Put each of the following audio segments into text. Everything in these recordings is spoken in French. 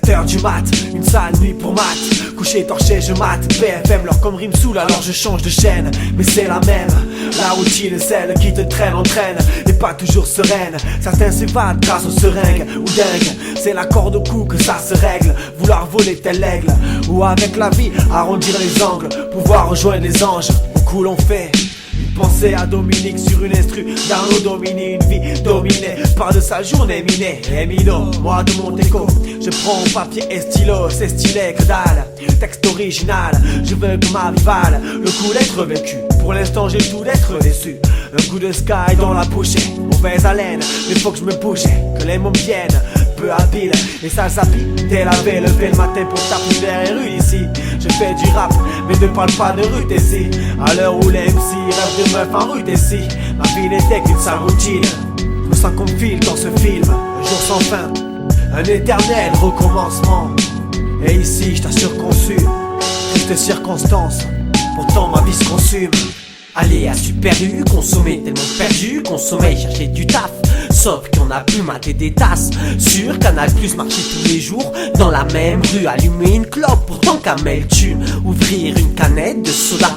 7h du mat, une sale nuit pour mat. Couché, torché, je mate BFM, leur comme rime saoule, alors je change de chaîne. Mais c'est la même, la routine est celle qui te traîne, entraîne, et pas toujours sereine. Certains s'évadent grâce aux seringues ou dingues. C'est la corde au cou que ça se règle. Vouloir voler tel l'aigle, ou avec la vie arrondir les angles, pouvoir rejoindre les anges. Beaucoup l'ont fait. Pensez à Dominique sur une instru d'Arnaud Domini, une vie dominée par de sa journée minée. Emino, moi de mon déco, je prends papier et stylo, c'est stylé que dalle. Texte original, je veux que ma vie vale le coup d'être vécu. Pour l'instant j'ai le tout d'être déçu. Un coup de sky dans la bouchée, mauvaise haleine, mais faut que je me bouge, que les mots me viennent. Peu habile, et ça s'habille. T'es lavé, levé le matin pour taper vers les rues ici. Je fais du rap, mais ne parle pas de rue d'ici. À l'heure où les MC rêvent de meufs en rue d'ici. Ma vie n'était qu'une sale routine. Je me sens comme fil dans ce film, un jour sans fin, un éternel recommencement. Et ici, je t'assure qu'on sue, triste circonstance, pourtant ma vie se consume. Aller à Super U, consommer tellement perdu, consommer, chercher du taf. Sauf qu'on a pu mater des tasses sur Canal+, marcher tous les jours dans la même rue, allumer une clope pourtant qu'à mêle thune, ouvrir une canette de soda,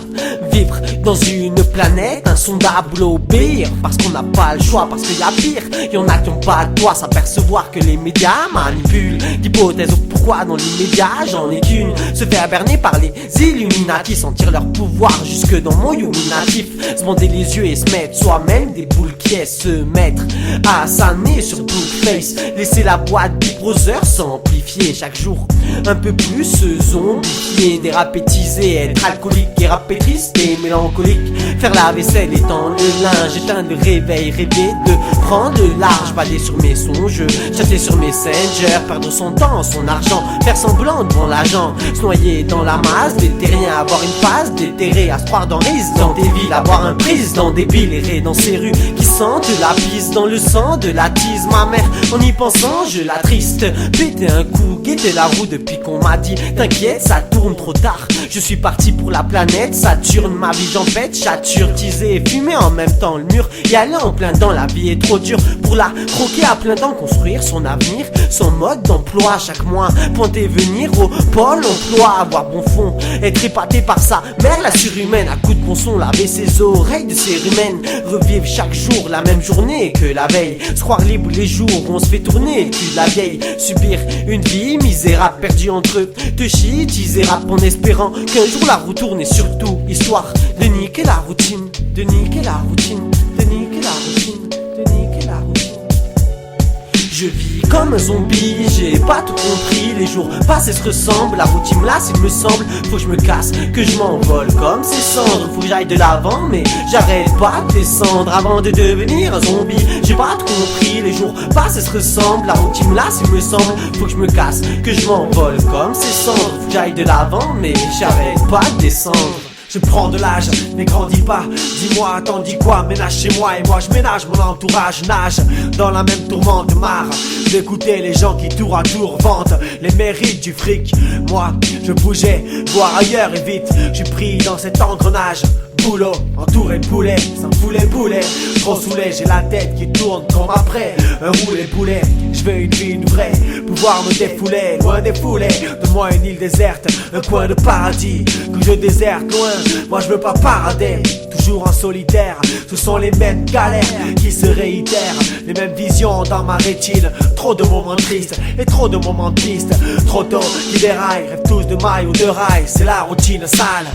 vivre dans une planète insondable, obéir parce qu'on n'a pas le choix, parce qu'il y a pire, y'en a qui ont pas de toit, s'apercevoir que les médias manipulent d'hypothèses au pourquoi dans l'immédiat, j'en ai qu'une, se faire berner par les Illuminati, sentir leur pouvoir jusque dans mon illuminatif, se bander les yeux et se mettre soi-même des boules qui est se mettre à s'amener sur Bookface, laisser la boîte Big Brother s'amplifier chaque jour un peu plus, se zombifier, dérapétiser, être alcoolique et rapper triste et mélancolique, faire la vaisselle, étendre le linge, éteindre le réveil, rêver de prendre le large, bader sur mes songes, chatter sur Messenger, perdre son temps, son argent, faire semblant devant l'agent, se noyer dans la masse, des terriens, avoir une phase déterrée, à se croire dans résident des villes, avoir un président débile, errer dans ces rues qui sentent la pisse dans le sang de la tise, ma mère, en y pensant, je l'attriste, péter un coup, guetter la roue depuis qu'on m'a dit, t'inquiète, ça tourne trop tard, je suis parti pour la planète Saturne, ma vie j'en pète, chature, teaser et fumer en même temps le mur, y aller en plein dans la vie est trop dure, pour la croquer à plein dents, construire son avenir, son mode d'emploi chaque mois, pointer venir au pôle emploi, avoir bon fond, être épaté par sa mère la surhumaine, à coups de bon son, laver ses oreilles de cérumen, revivre chaque jour la même journée que la veille, se croire libre les jours où on se fait tourner le cul de la vieille, subir une vie misérable perdue entre eux, te chiitiser rap en espérant qu'un jour la roue tourne et surtout histoire de niquer la routine, de niquer la routine, de niquer la routine, de niquer la routine. Je vis comme un zombie, j'ai pas tout compris, les jours passent et se ressemblent, la routine me lasse il me semble, faut que je me casse, que je m'envole comme ces cendres, faut que j'aille de l'avant mais j'arrête pas de descendre avant de devenir un zombie, j'ai pas tout compris, les jours passent et se ressemblent, la routine me lasse il me semble, faut que je me casse, que je m'envole comme ces cendres, faut que j'aille de l'avant mais j'arrête pas de descendre. Je prends de l'âge, mais grandis pas. Dis-moi, t'en dis quoi? Ménage chez moi et moi je ménage mon entourage. Nage dans la même tourmente marre d'écouter les gens qui tour à tour vantent les mérites du fric. Moi, je bougeais, voir ailleurs et vite. Je suis pris dans cet engrenage. Boulot, entouré de poulets, sans poulet boulet. Trop saoulé, j'ai la tête qui tourne comme après un roulé poulet. Je veux une vie, une vraie, pouvoir me défouler, loin des foulées. Donne-moi une île déserte, un coin de paradis, que je déserte loin, moi je veux pas parader. Toujours en solitaire, ce sont les mêmes galères qui se réitèrent, les mêmes visions dans ma rétine. Trop de moments tristes et trop de moments pistes. Trop tôt qui déraillent, rêvent tous de mailles ou de rails, c'est la routine sale.